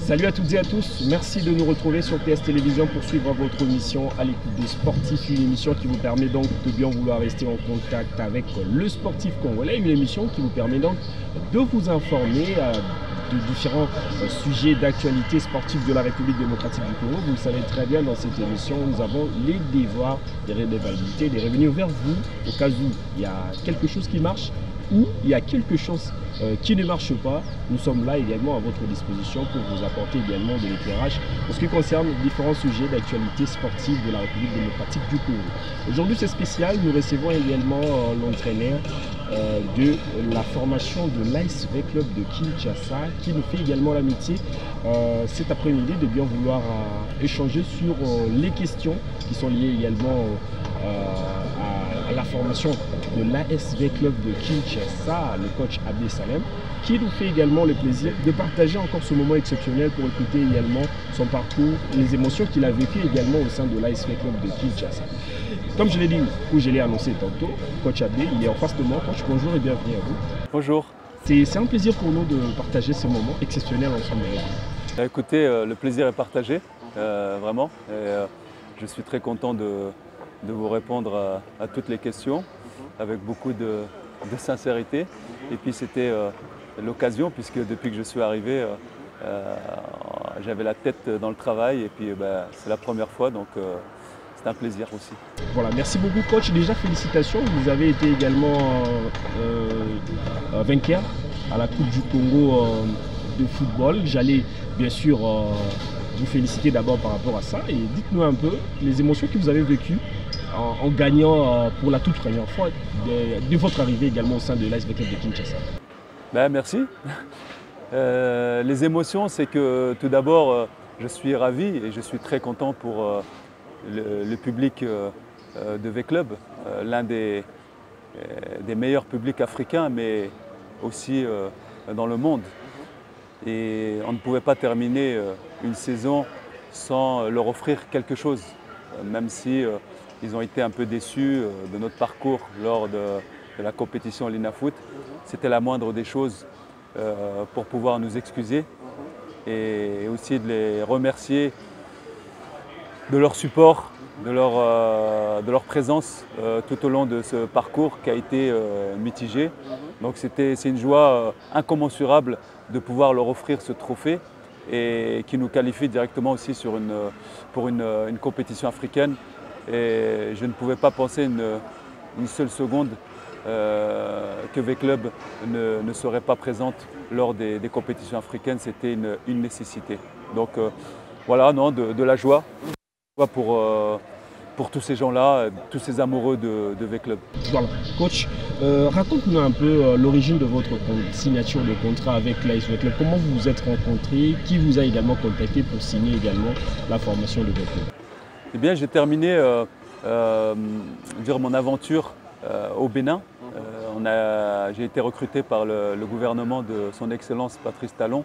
Salut à toutes et à tous, merci de nous retrouver sur PS Télévision pour suivre votre émission à l'écoute des sportifs, une émission qui vous permet donc de bien vouloir rester en contact avec le sportif congolais, une émission qui vous permet donc de vous informer de différents sujets d'actualité sportive de la République démocratique du Congo. Vous le savez très bien, dans cette émission, nous avons les devoirs, des redevabilités, des revenus vers vous, au cas où il y a quelque chose qui marche ou il y a quelque chose qui ne marche pas. Nous sommes là également à votre disposition pour vous apporter également de l'éclairage en ce qui concerne différents sujets d'actualité sportive de la République démocratique du Congo. Aujourd'hui c'est spécial, nous recevons également l'entraîneur de la formation de l'ASV Club de Kinshasa qui nous fait également l'amitié cet après-midi de bien vouloir échanger sur les questions qui sont liées également à la formation de l'ASV Club de Kinshasa, le coach Abdé Salem, qui nous fait également le plaisir de partager encore ce moment exceptionnel pour écouter également son parcours, les émotions qu'il a vécues également au sein de l'ASV Club de Kinshasa. Comme je l'ai dit ou je l'ai annoncé tantôt, coach Abdé, il est en face de moi. Coach, bonjour et bienvenue à vous. Bonjour. C'est un plaisir pour nous de partager ce moment exceptionnel ensemble avec vous. Écoutez, le plaisir est partagé, vraiment. Et, je suis très content de vous répondre à toutes les questions avec beaucoup de sincérité. Et puis c'était l'occasion, puisque depuis que je suis arrivé, j'avais la tête dans le travail et puis c'est la première fois, donc c'est un plaisir aussi. Voilà, merci beaucoup coach. Déjà félicitations, vous avez été également vainqueur à la Coupe du Congo de football. J'allais bien sûr vous féliciter d'abord par rapport à ça et dites-nous un peu les émotions que vous avez vécues en gagnant pour la toute première fois de votre arrivée également au sein de l'ASV Club de Kinshasa. Merci. Les émotions, c'est que tout d'abord, je suis ravi et je suis très content pour le public de V-Club, l'un des meilleurs publics africains, mais aussi dans le monde. Et on ne pouvait pas terminer une saison sans leur offrir quelque chose, même si ils ont été un peu déçus de notre parcours lors de la compétition Linafoot. C'était la moindre des choses pour pouvoir nous excuser et aussi de les remercier de leur support, de leur présence tout au long de ce parcours qui a été mitigé. Donc c'est une joie incommensurable de pouvoir leur offrir ce trophée et qui nous qualifie directement aussi pour une compétition africaine. Et je ne pouvais pas penser une seule seconde que V-Club ne serait pas présente lors des compétitions africaines. C'était une nécessité. Donc voilà, non, de la joie pour tous ces gens-là, tous ces amoureux de V-Club. Voilà, coach, raconte-nous un peu l'origine de votre signature de contrat avec l'ASV Club. Comment vous vous êtes rencontrés? Qui vous a également contacté pour signer également la formation de V-Club? Eh bien, j'ai terminé mon aventure au Bénin. J'ai été recruté par le gouvernement de son Excellence Patrice Talon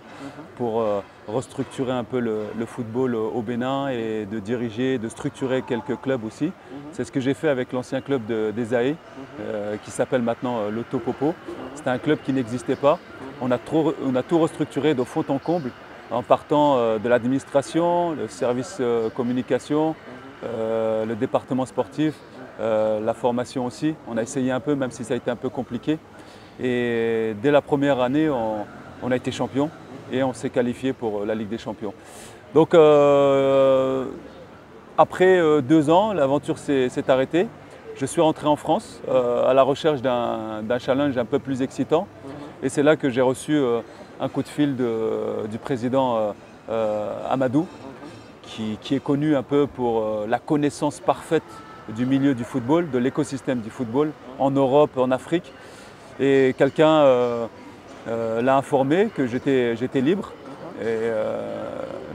pour restructurer un peu le football au Bénin et de diriger, de structurer quelques clubs aussi. C'est ce que j'ai fait avec l'ancien club d'Esaé qui s'appelle maintenant le Topopo. C'était un club qui n'existait pas. On a tout restructuré de fond en comble en partant de l'administration, le service communication, le département sportif, la formation aussi. On a essayé un peu, même si ça a été un peu compliqué. Et dès la première année, on a été champion et on s'est qualifié pour la Ligue des Champions. Donc après 2 ans, l'aventure s'est arrêtée. Je suis rentré en France à la recherche d'un challenge un peu plus excitant. Et c'est là que j'ai reçu un coup de fil du président Amadou, qui est connu un peu pour la connaissance parfaite du milieu du football, de l'écosystème du football en Europe, en Afrique. Et quelqu'un l'a informé que j'étais libre, et,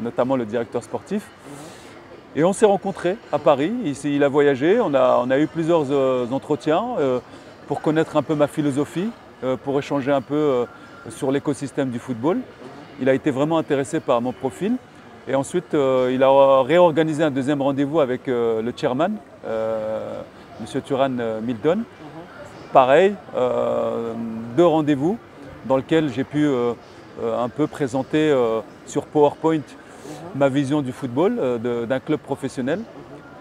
notamment le directeur sportif. Et on s'est rencontrés à Paris, il a voyagé, on a eu plusieurs entretiens pour connaître un peu ma philosophie, pour échanger un peu sur l'écosystème du football. Il a été vraiment intéressé par mon profil. Et ensuite, il a réorganisé un deuxième rendez-vous avec le chairman, M. Turan Mildon. Pareil, 2 rendez-vous dans lesquels j'ai pu un peu présenter sur PowerPoint ma vision du football, d'un club professionnel.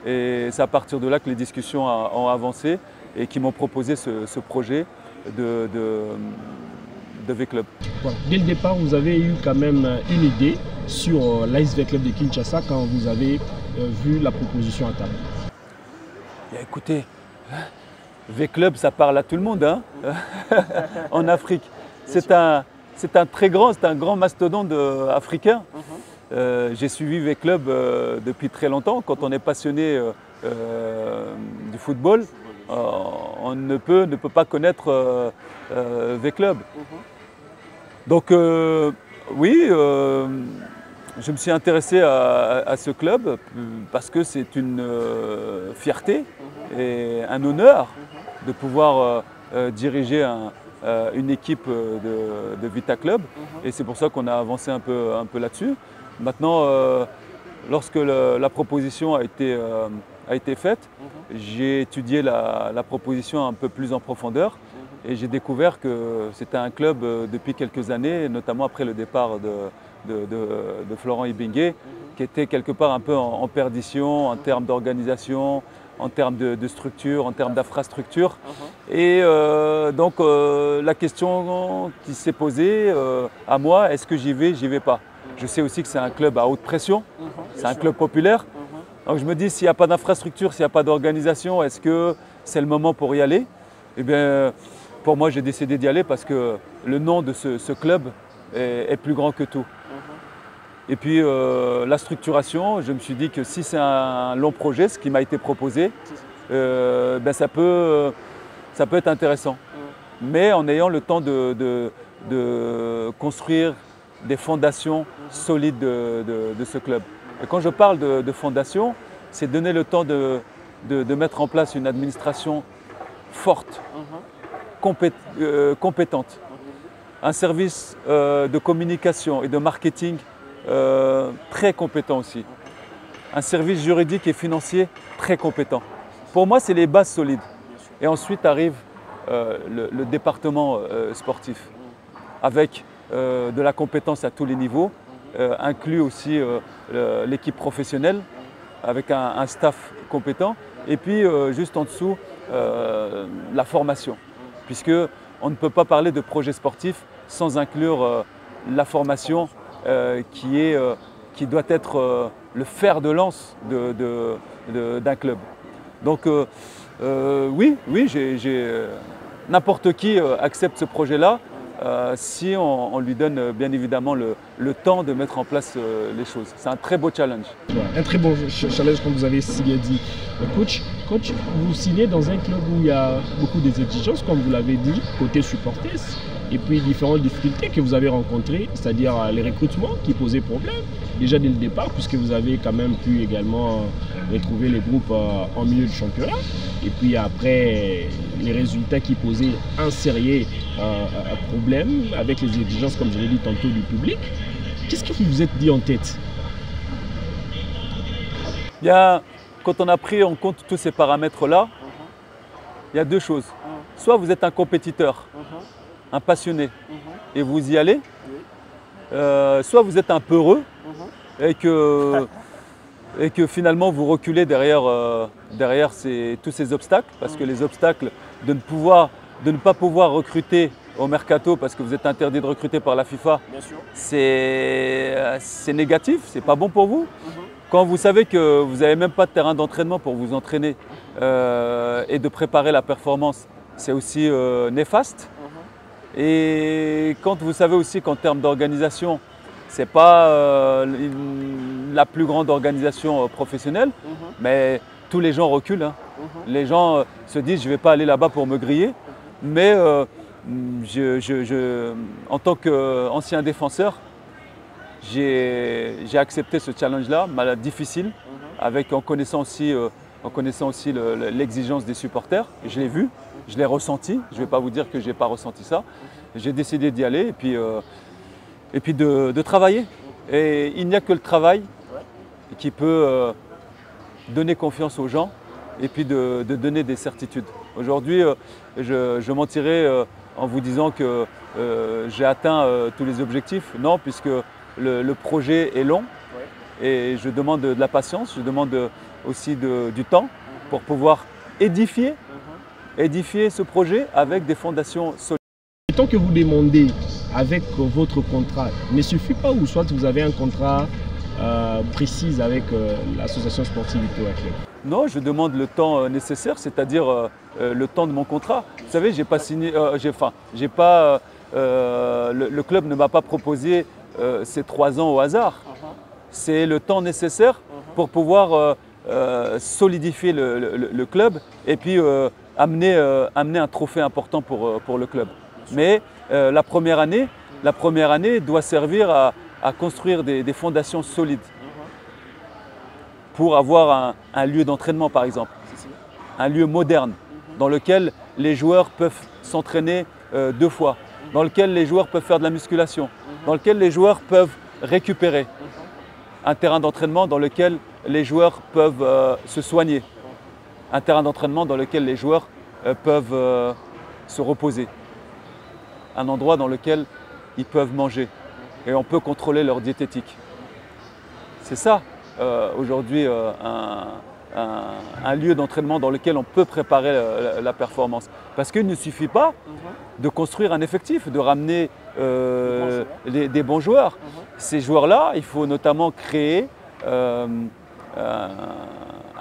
Et c'est à partir de là que les discussions ont avancé et qui m'ont proposé ce projet de V-Club. Voilà. Dès le départ, vous avez eu quand même une idée sur l'AS V-Club de Kinshasa quand vous avez vu la proposition à table. Écoutez, V-Club, ça parle à tout le monde hein en Afrique. C'est un grand mastodonte africain. J'ai suivi V-Club depuis très longtemps. Quand on est passionné du football, on ne peut pas connaître V-Club. Donc oui, je me suis intéressé à ce club parce que c'est une fierté et un honneur de pouvoir diriger une équipe de Vita Club. Et c'est pour ça qu'on a avancé un peu là-dessus. Maintenant, lorsque la proposition a été faite, j'ai étudié la proposition un peu plus en profondeur et j'ai découvert que c'était un club depuis quelques années, notamment après le départ de Florent Ibenge, qui était quelque part un peu en perdition en termes d'organisation, en termes de structure, en termes d'infrastructure. Et donc la question qui s'est posée à moi, est-ce que j'y vais pas? Je sais aussi que c'est un club à haute pression, c'est un club populaire. Donc je me dis, s'il n'y a pas d'infrastructure, s'il n'y a pas d'organisation, est-ce que c'est le moment pour y aller? Eh bien, pour moi, j'ai décidé d'y aller parce que le nom de ce club est plus grand que tout. Et puis la structuration, je me suis dit que si c'est un long projet, ce qui m'a été proposé, ben ça peut être intéressant. Mais en ayant le temps de construire des fondations solides de ce club. Et quand je parle de fondation, c'est donner le temps de mettre en place une administration forte, compétente, un service de communication et de marketing très compétent aussi, un service juridique et financier très compétent. Pour moi, c'est les bases solides. Et ensuite arrive le département sportif, avec de la compétence à tous les niveaux, inclut aussi l'équipe professionnelle, avec un staff compétent, et puis juste en dessous, la formation, puisqu'on ne peut pas parler de projet sportif sans inclure la formation qui doit être le fer de lance d'un club. Donc oui, n'importe qui accepte ce projet-là si on lui donne bien évidemment le temps de mettre en place les choses. C'est un très beau challenge. Un très beau challenge, comme vous avez si bien dit. Coach, vous signez dans un club où il y a beaucoup d'exigences, comme vous l'avez dit, côté supporters, et puis différentes difficultés que vous avez rencontrées, c'est-à-dire les recrutements qui posaient problème, déjà dès le départ, puisque vous avez quand même pu également retrouver les groupes en milieu de championnat, et puis après les résultats qui posaient un sérieux problème avec les exigences, comme je l'ai dit tantôt, du public. Qu'est-ce que vous vous êtes dit en tête? Quand on a pris en compte tous ces paramètres-là, il y a deux choses. Soit vous êtes un compétiteur, un passionné, et vous y allez, soit vous êtes un peureux et que finalement vous reculez derrière tous ces obstacles, parce que les obstacles de ne pas pouvoir recruter au mercato parce que vous êtes interdit de recruter par la FIFA, c'est négatif, c'est pas bon pour vous. Quand vous savez que vous n'avez même pas de terrain d'entraînement pour vous entraîner et de préparer la performance, c'est aussi néfaste. Et quand vous savez aussi qu'en termes d'organisation, ce n'est pas la plus grande organisation professionnelle, mais tous les gens reculent. Les gens se disent je ne vais pas aller là-bas pour me griller, mais en tant qu'ancien défenseur, j'ai accepté ce challenge-là, difficile, en connaissant aussi l'exigence des supporters. Je l'ai vu, je l'ai ressenti. Je ne vais pas vous dire que je n'ai pas ressenti ça. J'ai décidé d'y aller et puis de travailler. Et il n'y a que le travail qui peut donner confiance aux gens et puis de donner des certitudes. Aujourd'hui, je mentirais en vous disant que j'ai atteint tous les objectifs. Non, puisque le projet est long et je demande de la patience, je demande aussi du temps pour pouvoir édifier ce projet avec des fondations solides. Le temps que vous demandez avec votre contrat ne suffit pas, ou soit vous avez un contrat précis avec l'association sportive Victoria Club? Non, je demande le temps nécessaire, c'est-à-dire le temps de mon contrat. Vous savez, j'ai pas signé, le club ne m'a pas proposé ces 3 ans au hasard. C'est le temps nécessaire pour pouvoir solidifier le club et puis amener un trophée important pour le club. Mais la première année doit servir à construire des fondations solides pour avoir un lieu d'entraînement, par exemple, un lieu moderne dans lequel les joueurs peuvent s'entraîner 2 fois, dans lequel les joueurs peuvent faire de la musculation, dans lequel les joueurs peuvent récupérer, un terrain d'entraînement dans lequel les joueurs peuvent se soigner, un terrain d'entraînement dans lequel les joueurs peuvent se reposer, un endroit dans lequel ils peuvent manger et on peut contrôler leur diététique. C'est ça aujourd'hui un lieu d'entraînement dans lequel on peut préparer la performance. Parce qu'il ne suffit pas de construire un effectif, de ramener des bons joueurs. Ces joueurs-là, il faut notamment créer un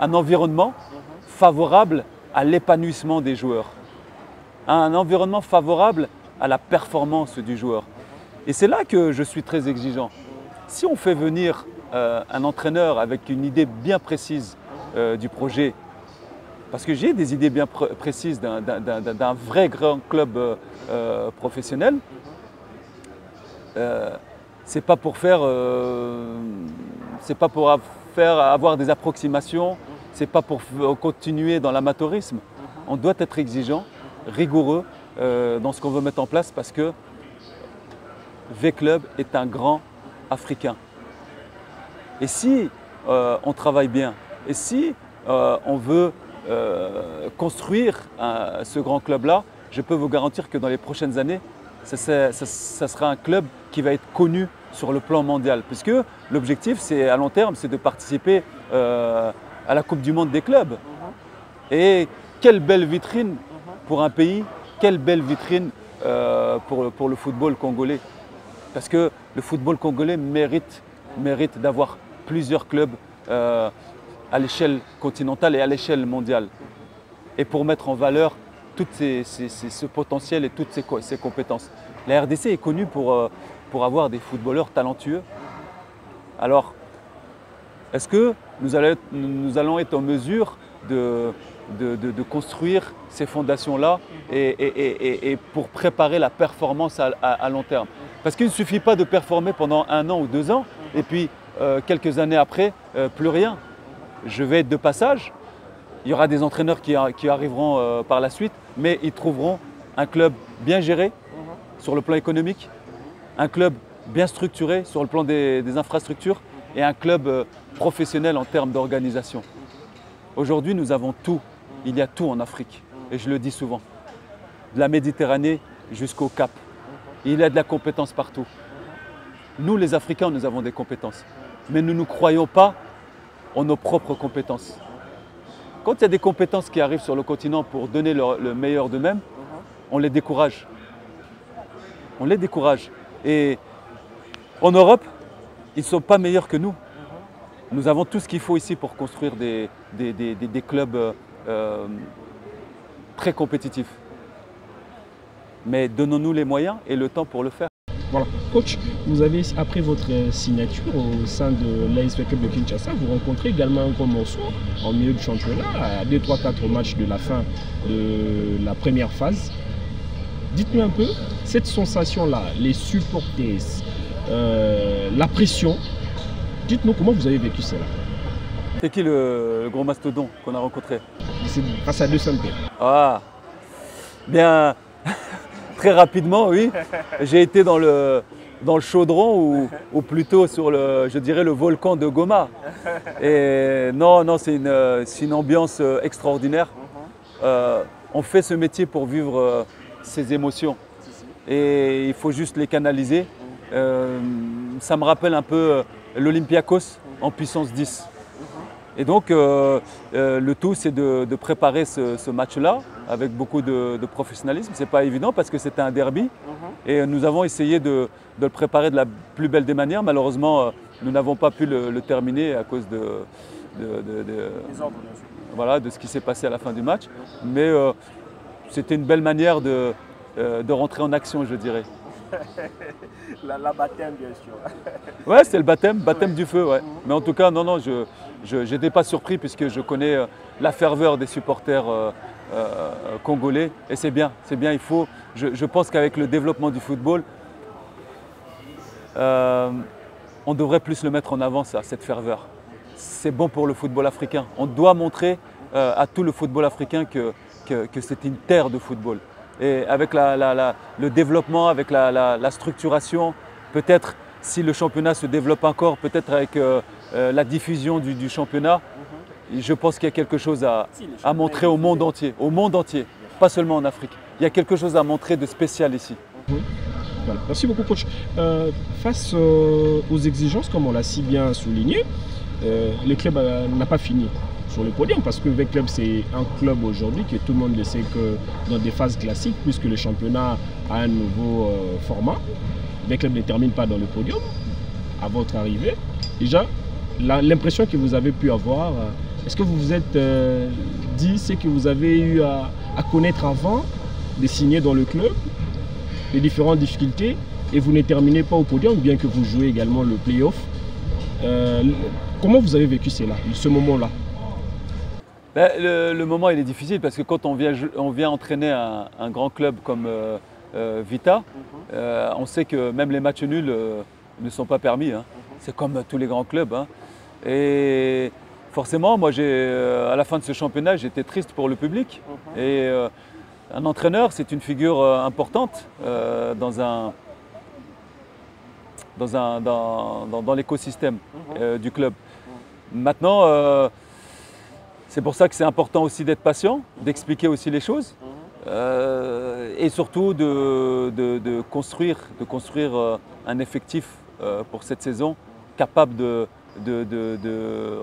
environnement favorable à l'épanouissement des joueurs, un environnement favorable à la performance du joueur. Et c'est là que je suis très exigeant. Si on fait venir un entraîneur avec une idée bien précise du projet, parce que j'ai des idées bien précises d'un vrai grand club professionnel, c'est pas pour avoir des approximations, c'est pas pour continuer dans l'amateurisme. On doit être exigeant, rigoureux dans ce qu'on veut mettre en place parce que V-Club est un grand africain. Et si on travaille bien, et si on veut construire ce grand club-là, je peux vous garantir que dans les prochaines années, ça sera un club qui va être connu sur le plan mondial. Puisque l'objectif, c'est à long terme, c'est de participer à la Coupe du Monde des clubs. Et quelle belle vitrine pour un pays, quelle belle vitrine pour le football congolais. Parce que le football congolais mérite d'avoir plusieurs clubs à l'échelle continentale et à l'échelle mondiale. Et pour mettre en valeur tout ce potentiel et toutes ces compétences. La RDC est connue pour avoir des footballeurs talentueux. Alors, est-ce que nous allons être en mesure de construire ces fondations-là et pour préparer la performance à long terme? Parce qu'il ne suffit pas de performer pendant 1 an ou 2 ans et puis quelques années après, plus rien. Je vais être de passage. Il y aura des entraîneurs qui arriveront par la suite, mais ils trouveront un club bien géré sur le plan économique, un club bien structuré sur le plan des infrastructures et un club professionnel en termes d'organisation. Aujourd'hui, nous avons tout. Il y a tout en Afrique, et je le dis souvent. De la Méditerranée jusqu'au Cap. Il y a de la compétence partout. Nous, les Africains, nous avons des compétences, mais nous ne croyons pas en nos propres compétences. Quand il y a des compétences qui arrivent sur le continent pour donner le meilleur d'eux-mêmes, on les décourage. On les décourage. Et en Europe, ils ne sont pas meilleurs que nous. Nous avons tout ce qu'il faut ici pour construire des clubs très compétitifs. Mais donnons-nous les moyens et le temps pour le faire. Voilà. Coach, vous avez, après votre signature au sein de l'AS Club de Kinshasa, vous rencontrez également un gros morceau en milieu du championnat, à 2, 3, 4 matchs de la fin de la première phase. Dites-nous un peu, cette sensation-là, les supporters, la pression, dites-nous comment vous avez vécu cela. C'est qui le gros mastodon qu'on a rencontré? C'est face à 2 Sampé. Ah, bien... Très rapidement, oui. J'ai été dans le chaudron ou plutôt sur je dirais le volcan de Goma. Et non, c'est une ambiance extraordinaire. On fait ce métier pour vivre ces émotions. et il faut juste les canaliser. Ça me rappelle un peu l'Olympiakos en puissance 10. Et donc, le tout, c'est de préparer ce match-là avec beaucoup de professionnalisme. Ce n'est pas évident parce que c'était un derby. Et nous avons essayé de le préparer de la plus belle des manières. Malheureusement, nous n'avons pas pu le terminer à cause voilà, de ce qui s'est passé à la fin du match. Mais c'était une belle manière de rentrer en action, je dirais. La baptême, bien sûr. Ouais, c'est le baptême du feu. Ouais. Mais en tout cas, non, je n'étais pas surpris puisque je connais la ferveur des supporters congolais. Et c'est bien. Il faut. Je pense qu'avec le développement du football, on devrait plus le mettre en avant, cette ferveur. C'est bon pour le football africain. On doit montrer à tout le football africain que c'est une terre de football. Et avec le développement, avec la structuration, peut-être si le championnat se développe encore, peut-être avec la diffusion du championnat, je pense qu'il y a quelque chose à montrer au monde entier, pas seulement en Afrique. Il y a quelque chose à montrer de spécial ici. Voilà. Merci beaucoup, coach. Face aux exigences, comme on l'a si bien souligné, le club n'a pas fini sur le podium parce que V-Club, c'est un club aujourd'hui que tout le monde le sait que dans des phases classiques, puisque le championnat a un nouveau format, V-Club ne termine pas dans le podium à votre arrivée. Déjà, l'impression que vous avez pu avoir, est-ce que vous vous êtes dit ce que vous avez eu à connaître avant de signer dans le club, les différentes difficultés, et vous ne terminez pas au podium, bien que vous jouez également le play-off. Comment vous avez vécu ce moment-là? Le moment il est difficile parce que quand on vient entraîner un grand club comme Vita, on sait que même les matchs nuls ne sont pas permis. Hein. C'est comme tous les grands clubs. Hein. Et forcément, moi, à la fin de ce championnat, j'étais triste pour le public. Et un entraîneur, c'est une figure importante dans l'écosystème du club. Maintenant, c'est pour ça que c'est important aussi d'être patient, d'expliquer aussi les choses et surtout de construire un effectif pour cette saison capable de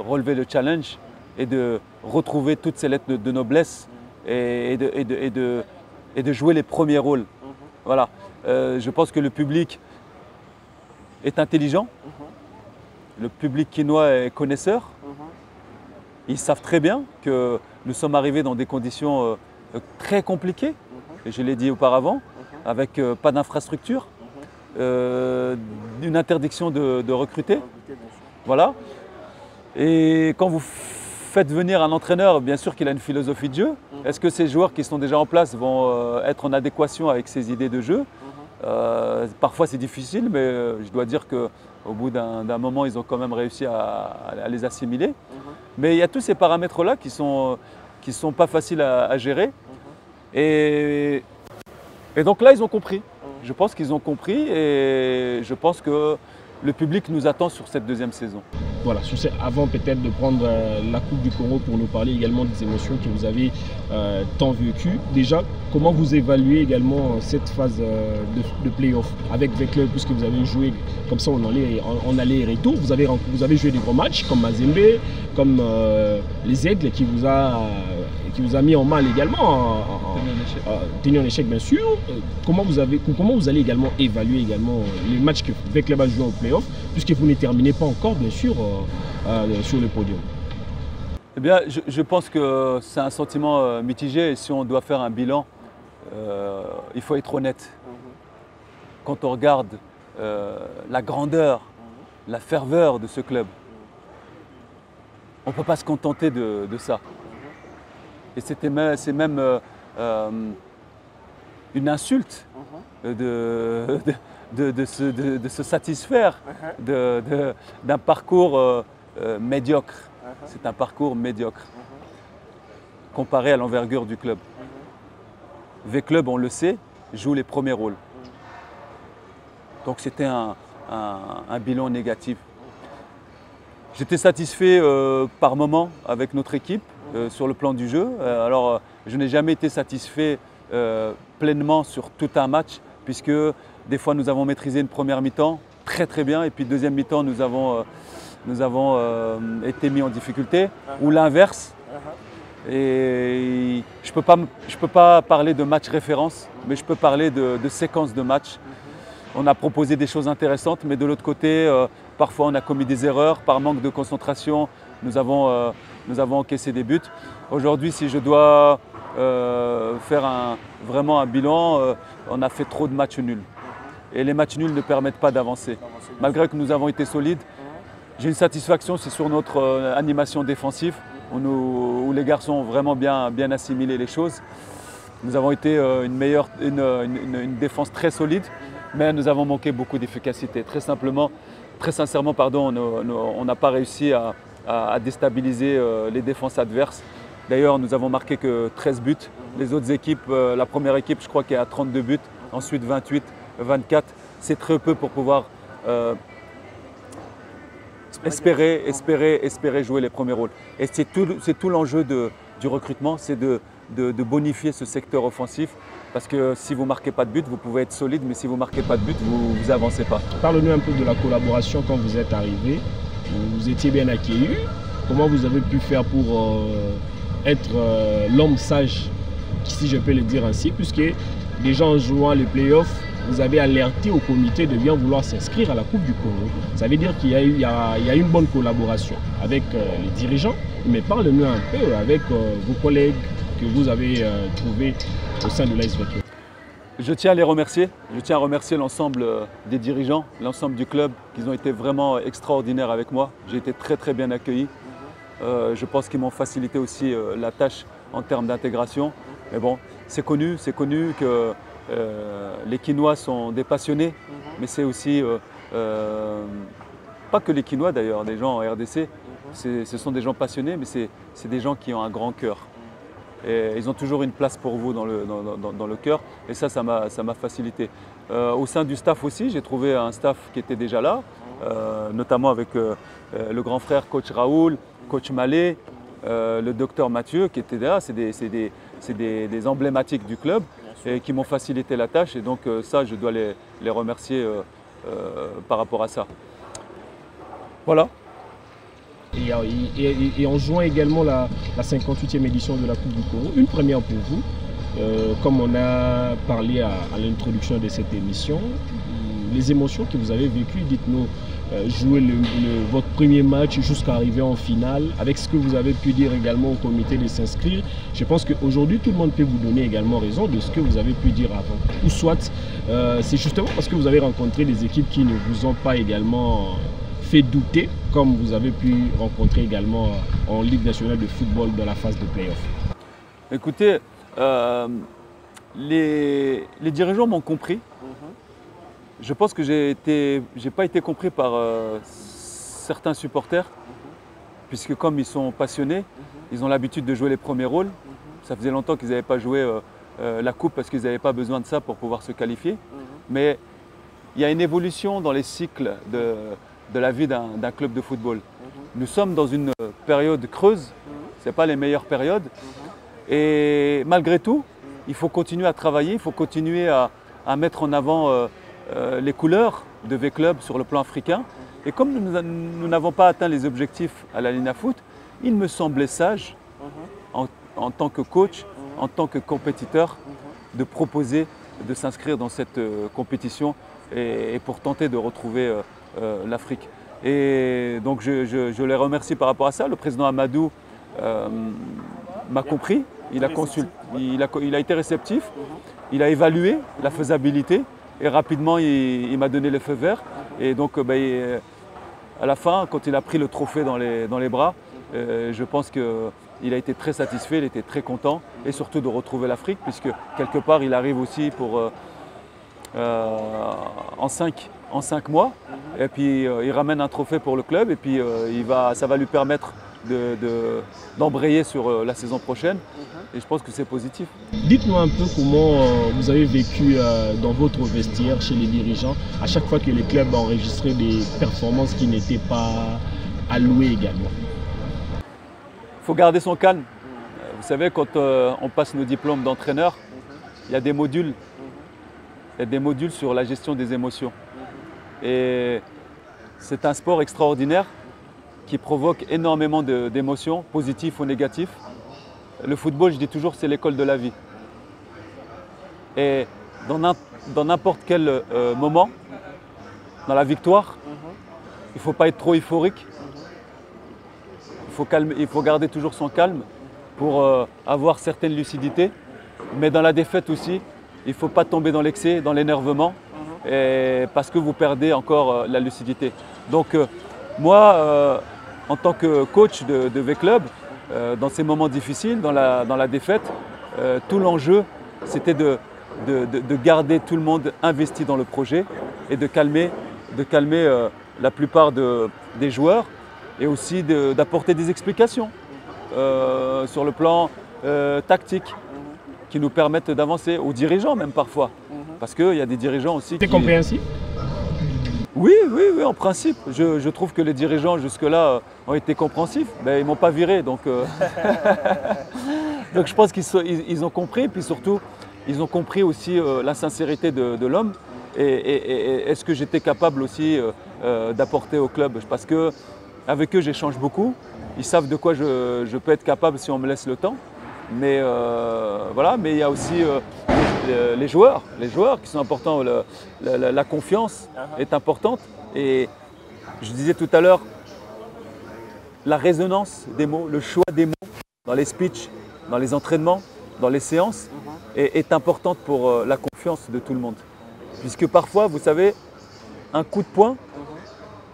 relever le challenge et de retrouver toutes ces lettres de noblesse et de jouer les premiers rôles. Voilà. Je pense que le public est intelligent, le public quinois est connaisseur. Ils savent très bien que nous sommes arrivés dans des conditions très compliquées, et je l'ai dit auparavant, avec pas d'infrastructure, une interdiction de recruter. Voilà. Et quand vous faites venir un entraîneur, bien sûr qu'il a une philosophie de jeu. Est-ce que ces joueurs qui sont déjà en place vont être en adéquation avec ces idées de jeu? Parfois c'est difficile, mais je dois dire qu'au bout d'un moment, ils ont quand même réussi à les assimiler. Mais il y a tous ces paramètres-là qui sont pas faciles à gérer. Et donc là, ils ont compris. Je pense qu'ils ont compris et je pense que le public nous attend sur cette deuxième saison. Voilà, avant peut-être de prendre la Coupe du Congo pour nous parler également des émotions que vous avez tant vécues. Déjà, comment vous évaluez également cette phase de play-off avec V-Club, puisque vous avez joué comme ça en aller et retour. Vous avez joué des gros matchs comme Mazembe, comme les Aigles qui vous a mis en mal également, tenu en échec bien sûr. Comment vous allez également évaluer également les matchs que V-Club a joué au play-off, puisque vous ne terminez pas encore bien sûr sur le podium? Eh bien, je pense que c'est un sentiment mitigé et si on doit faire un bilan, il faut être honnête. Quand on regarde la grandeur, la ferveur de ce club, on ne peut pas se contenter de ça. Et c'est même une insulte de se satisfaire d'un parcours médiocre. C'est un parcours médiocre comparé à l'envergure du club. V-Club, on le sait, joue les premiers rôles. Donc c'était un bilan négatif. J'étais satisfait par moment avec notre équipe sur le plan du jeu. Alors je n'ai jamais été satisfait pleinement sur tout un match puisque des fois nous avons maîtrisé une première mi-temps très très bien, et puis deuxième mi-temps nous avons été mis en difficulté, ou l'inverse. Et je ne peux pas parler de match référence, mais je peux parler de séquences de match. On a proposé des choses intéressantes, mais de l'autre côté, parfois on a commis des erreurs. Par manque de concentration, nous avons encaissé des buts. Aujourd'hui, si je dois faire vraiment un bilan, on a fait trop de matchs nuls. Et les matchs nuls ne permettent pas d'avancer. Malgré que nous avons été solides, j'ai une satisfaction, c'est sur notre animation défensive, où les garçons ont vraiment bien assimilé les choses. Nous avons été une défense très solide, mais nous avons manqué beaucoup d'efficacité. Très sincèrement, on n'a pas réussi à déstabiliser les défenses adverses. D'ailleurs, nous avons marqué que 13 buts. Les autres équipes, la première équipe, je crois qu'elle a 32 buts, ensuite 28, 24. C'est très peu pour pouvoir espérer jouer les premiers rôles. Et c'est tout l'enjeu du recrutement, c'est de bonifier ce secteur offensif. Parce que si vous ne marquez pas de but, vous pouvez être solide, mais si vous ne marquez pas de but, vous n'avancez pas. Parle-nous un peu de la collaboration quand vous êtes arrivé. Vous étiez bien accueillis. Comment vous avez pu faire pour être l'homme sage, si je peux le dire ainsi, puisque déjà en jouant les playoffs, vous avez alerté au comité de bien vouloir s'inscrire à la Coupe du Congo. Ça veut dire qu'il y a une bonne collaboration avec les dirigeants, mais parle-nous un peu avec vos collègues que vous avez trouvés au sein de l'AS Vecchio. Je tiens à les remercier. Je tiens à remercier l'ensemble des dirigeants, l'ensemble du club, qui ont été vraiment extraordinaires avec moi. J'ai été très très bien accueilli. Je pense qu'ils m'ont facilité aussi la tâche en termes d'intégration. Mais bon, c'est connu que les Quinois sont des passionnés, mais c'est aussi, pas que les Quinois d'ailleurs, des gens en RDC, ce sont des gens passionnés, mais c'est des gens qui ont un grand cœur. Et ils ont toujours une place pour vous dans le cœur, et ça m'a facilité. Au sein du staff aussi, j'ai trouvé un staff qui était déjà là, notamment avec le grand frère coach Raoul, coach Malé, le docteur Mathieu qui était là. C'est des emblématiques du club et qui m'ont facilité la tâche, et donc ça je dois les remercier par rapport à ça. Voilà. Et en jouant également la 58e édition de la Coupe du Congo, une première pour vous, comme on a parlé à l'introduction de cette émission, les émotions que vous avez vécues, dites-nous, jouer votre premier match jusqu'à arriver en finale, avec ce que vous avez pu dire également au comité de s'inscrire. Je pense qu'aujourd'hui, tout le monde peut vous donner également raison de ce que vous avez pu dire avant. Ou soit, c'est justement parce que vous avez rencontré des équipes qui ne vous ont pas également fait douter, comme vous avez pu rencontrer également en Ligue nationale de football dans la phase de play-off. Écoutez, les dirigeants m'ont compris. Je pense que j'ai pas été compris par certains supporters, puisque comme ils sont passionnés, ils ont l'habitude de jouer les premiers rôles. Ça faisait longtemps qu'ils n'avaient pas joué la coupe parce qu'ils n'avaient pas besoin de ça pour pouvoir se qualifier. Mais il y a une évolution dans les cycles de la vie d'un club de football. Nous sommes dans une période creuse, ce n'est pas les meilleures périodes. Et malgré tout, il faut continuer à travailler, il faut continuer à mettre en avant les couleurs de V-Club sur le plan africain. Et comme nous n'avons pas atteint les objectifs à la Lina Foot, il me semblait sage, en tant que coach, en tant que compétiteur, de proposer de s'inscrire dans cette compétition et pour tenter de retrouver l'Afrique. Et donc je les remercie par rapport à ça. Le président Amadou m'a compris, il a été réceptif, il a évalué la faisabilité et rapidement il m'a donné le feu vert. Et donc à la fin, quand il a pris le trophée dans les bras, je pense qu'il a été très satisfait, il était très content, et surtout de retrouver l'Afrique, puisque quelque part il arrive aussi en 5 mois, et puis il ramène un trophée pour le club, et puis ça va lui permettre d'embrayer sur la saison prochaine, et je pense que c'est positif. Dites-nous un peu comment vous avez vécu dans votre vestiaire chez les dirigeants à chaque fois que les clubs ont enregistré des performances qui n'étaient pas allouées également. Il faut garder son calme. Vous savez, quand on passe nos diplômes d'entraîneur, il y a des modules des modules sur la gestion des émotions. Et c'est un sport extraordinaire qui provoque énormément d'émotions, positives ou négatives. Le football, je dis toujours, c'est l'école de la vie. Et dans n'importe quel moment, dans la victoire, il ne faut pas être trop euphorique. Il faut garder toujours son calme pour avoir certaines lucidités. Mais dans la défaite aussi, il ne faut pas tomber dans l'excès, dans l'énervement, parce que vous perdez encore la lucidité. Donc moi, en tant que coach de V-Club, dans ces moments difficiles, dans la défaite, tout l'enjeu, c'était de garder tout le monde investi dans le projet et de calmer la plupart des joueurs et aussi d'apporter des explications sur le plan tactique qui nous permettent d'avancer, aux dirigeants même parfois. Parce qu'il y a des dirigeants aussi qui… C'est compréhensible ? Oui, en principe. Je trouve que les dirigeants jusque-là ont été compréhensifs. Mais ils ne m'ont pas viré, donc je pense qu'ils ont compris. Puis surtout, ils ont compris aussi la sincérité de l'homme et est-ce que j'étais capable aussi d'apporter au club. Parce qu'avec eux, j'échange beaucoup. Ils savent de quoi je peux être capable si on me laisse le temps. Mais voilà, mais il y a aussi les joueurs qui sont importants. La confiance est importante. Et je disais tout à l'heure, la résonance des mots, le choix des mots dans les speeches, dans les entraînements, dans les séances est importante pour la confiance de tout le monde. Puisque parfois, vous savez, un coup de poing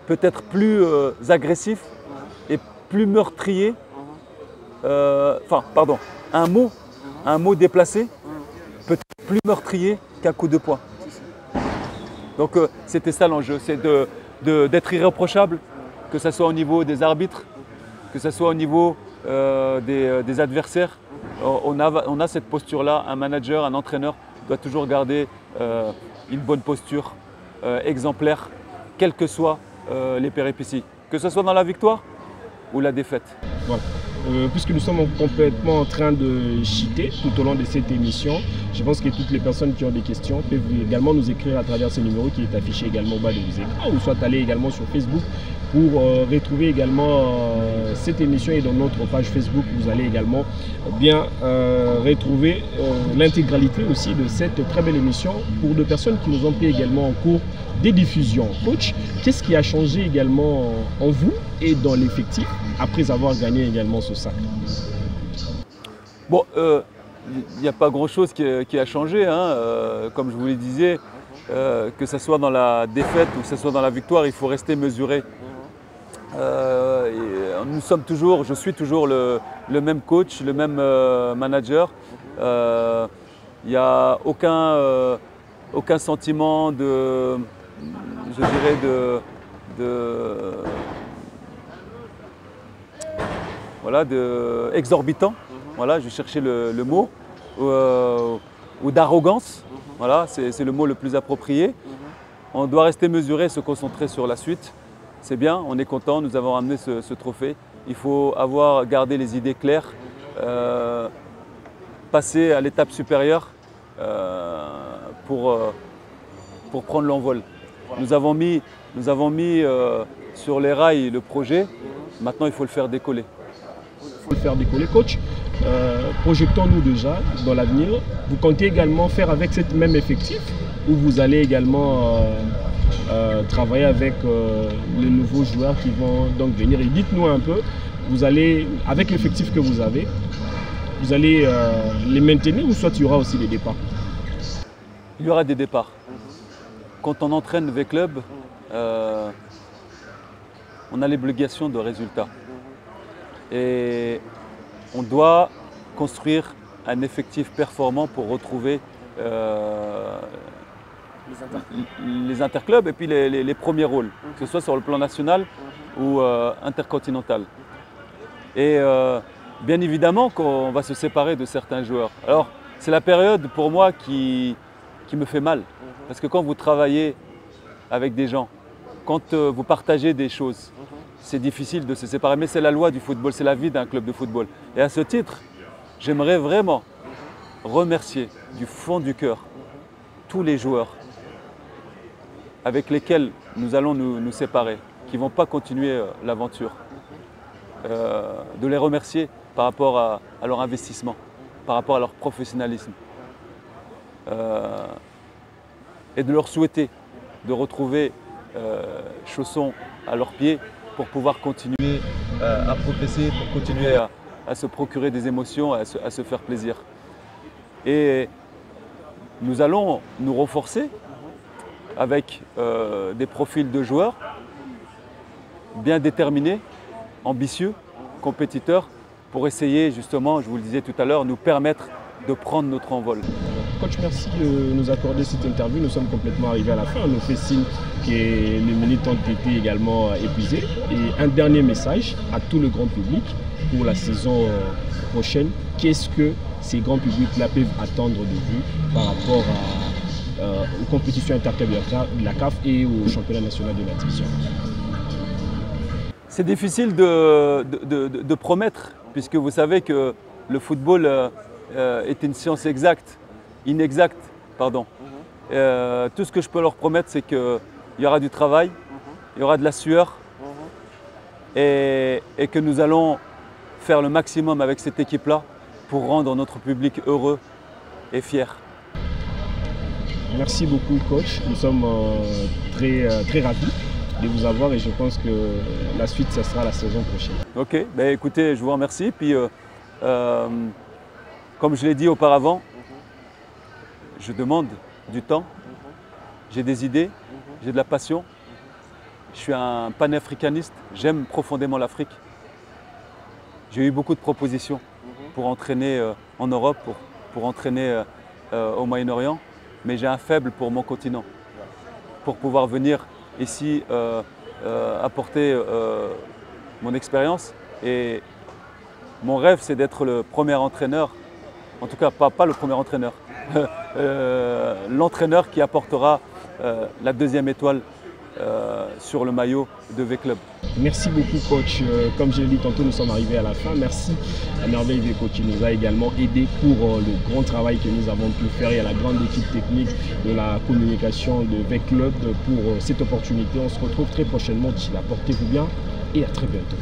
peut être plus agressif et plus meurtrier. Un mot déplacé peut être plus meurtrier qu'un coup de poing. Donc c'était ça l'enjeu, c'est d'être irréprochable, que ce soit au niveau des arbitres, que ce soit au niveau des adversaires. On a cette posture-là, un manager, un entraîneur doit toujours garder une bonne posture exemplaire, quelles que soient les péripéties, que ce soit dans la victoire ou la défaite. Voilà. Puisque nous sommes complètement en train de cheater tout au long de cette émission, je pense que toutes les personnes qui ont des questions peuvent également nous écrire à travers ce numéro qui est affiché également au bas de vos écrans, ou soit aller également sur Facebook pour retrouver également cette émission, et dans notre page Facebook vous allez également bien retrouver l'intégralité aussi de cette très belle émission pour des personnes qui nous ont pris également en cours des diffusions. Coach, qu'est-ce qui a changé également en vous et dans l'effectif après avoir gagné également ce sac? Bon, il n'y a pas grand-chose qui a changé, hein. Comme je vous le disais, que ce soit dans la défaite ou que ce soit dans la victoire, il faut rester mesuré. Je suis toujours le même coach, le même manager. Il n'y a aucun sentiment exorbitant. Voilà, je cherchais le mot, ou d'arrogance. Voilà, c'est le mot le plus approprié. On doit rester mesuré, se concentrer sur la suite. C'est bien, on est content, nous avons ramené ce trophée. Il faut garder les idées claires, passer à l'étape supérieure pour prendre l'envol. Nous avons mis sur les rails le projet, maintenant il faut le faire décoller. Il faut le faire décoller. Coach, projectons-nous déjà dans l'avenir. Vous comptez également faire avec ce même effectif ou vous allez également travailler avec les nouveaux joueurs qui vont donc venir? Et dites-nous un peu, vous allez, avec l'effectif que vous avez, vous allez les maintenir ou soit il y aura aussi des départs? Il y aura des départs. Quand on entraîne V-Club, on a l'obligation de résultats. Et on doit construire un effectif performant pour retrouver les interclubs et puis les premiers rôles, que ce soit sur le plan national ou intercontinental. Et bien évidemment qu'on va se séparer de certains joueurs. Alors c'est la période pour moi qui me fait mal, parce que quand vous travaillez avec des gens, quand vous partagez des choses, c'est difficile de se séparer, mais c'est la loi du football, c'est la vie d'un club de football. Et à ce titre, j'aimerais vraiment remercier du fond du cœur tous les joueurs avec lesquels nous allons nous séparer, qui ne vont pas continuer l'aventure. De les remercier par rapport à leur investissement, par rapport à leur professionnalisme. Et de leur souhaiter de retrouver chaussons à leurs pieds pour pouvoir continuer à progresser, pour continuer à se procurer des émotions, à se faire plaisir. Et nous allons nous renforcer avec des profils de joueurs bien déterminés, ambitieux, compétiteurs, pour essayer justement, je vous le disais tout à l'heure, nous permettre de prendre notre envol. Coach, merci de nous accorder cette interview. Nous sommes complètement arrivés à la fin. On nous fait signe que les minutes ont été également épuisées. Et un dernier message à tout le grand public pour la saison prochaine. Qu'est-ce que ces grands publics-là peuvent attendre de vous par rapport aux compétitions interclubs de la CAF et au championnat national de la division? C'est difficile de promettre, puisque vous savez que le football est une science inexacte. Pardon. Tout ce que je peux leur promettre, c'est qu'il y aura du travail, il y aura de la sueur, et que nous allons faire le maximum avec cette équipe-là pour rendre notre public heureux et fier. Merci beaucoup, coach. Nous sommes très ravis de vous avoir et je pense que la suite, ce sera la saison prochaine. Ok, ben écoutez, je vous remercie. Puis, comme je l'ai dit auparavant, je demande du temps, j'ai des idées, j'ai de la passion. Je suis un panafricaniste, j'aime profondément l'Afrique. J'ai eu beaucoup de propositions pour entraîner en Europe, pour entraîner au Moyen-Orient, mais j'ai un faible pour mon continent, pour pouvoir venir ici apporter mon expérience. Et mon rêve, c'est d'être le premier entraîneur, en tout cas pas le premier entraîneur, l'entraîneur qui apportera la deuxième étoile sur le maillot de V-Club. Merci beaucoup, coach. Comme je l'ai dit tantôt, nous sommes arrivés à la fin. Merci à Merveille Veco qui nous a également aidé pour le grand travail que nous avons pu faire et à la grande équipe technique de la communication de V-Club pour cette opportunité. On se retrouve très prochainement. D'ici là, portez-vous bien et à très bientôt.